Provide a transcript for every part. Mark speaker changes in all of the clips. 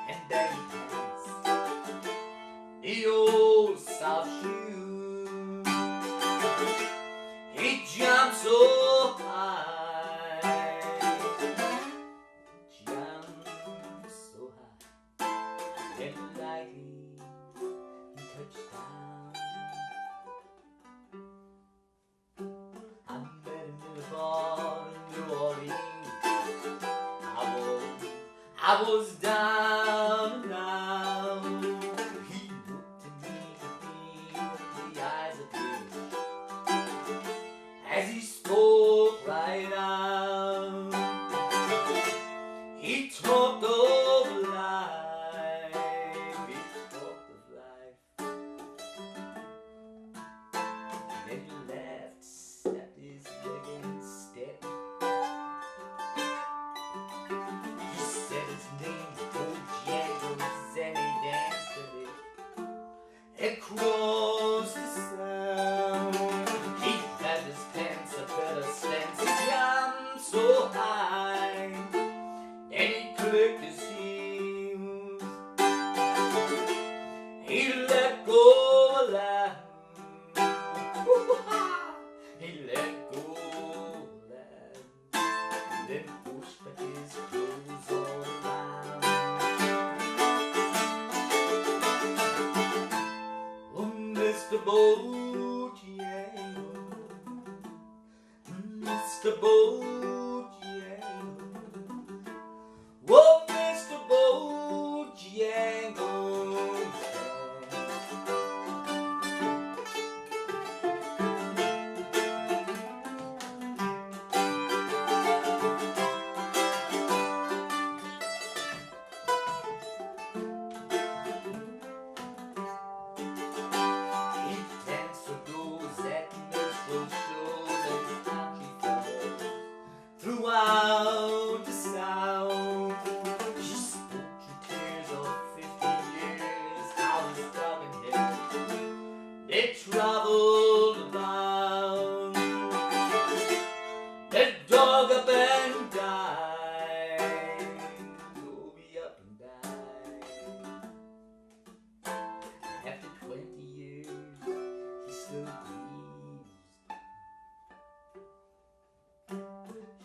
Speaker 1: and baggy pants, the old soft shoe. He jumped so high, jumped so high, and lightly he touched down. I met him in a bar in New Orleans. I was down and out. He looked at me with the eyes of fish as he spoke right out. He talked of life, he talked of life. Then he laughed, snapped his leg and stepped. He said his name was Bojangles and he danced a bit across the sound. He grabbed his pants, a better stance, he jumped so high, and he clicked his heels. He let go a laugh. He let go a laugh, then pushed back his clothes all around. Oh, Mr. Bojangles, Mr. Bojangles, oh, Mr. Bojangles. Throughout the South, she spoke through tears of 50 years, how his dog and him, they traveled about. The dog up and died, oh, he up and died. After 20 years, he still grieves.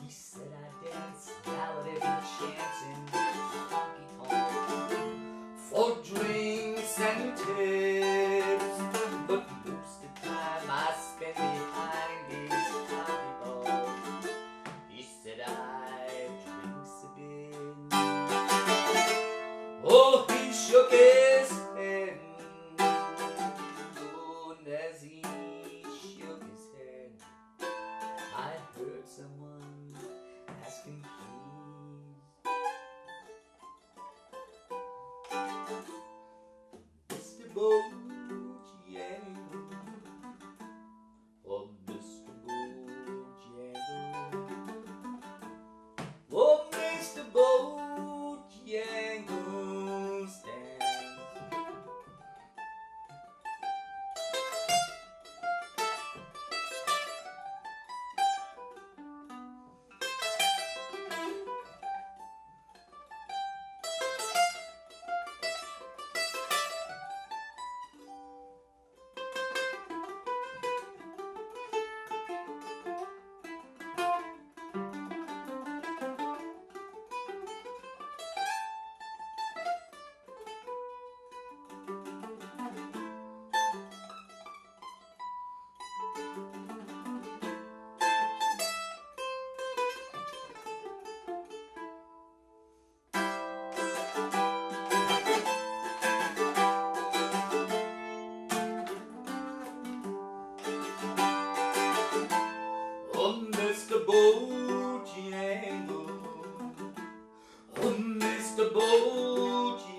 Speaker 1: He said I dance now at every chance in honky tonk for drinks and tips, but most of the time I spend behind these honky bars. He said I drinks a bit. Oh, he shook his head. Oh, and as he shook his head, I heard someone asking please. Mr. Bojangles, oh, Mr. Bojangles, oh, Mr. Bojangles, dance. Oh, Mr. Bojangles, oh, Mr. Bojangles.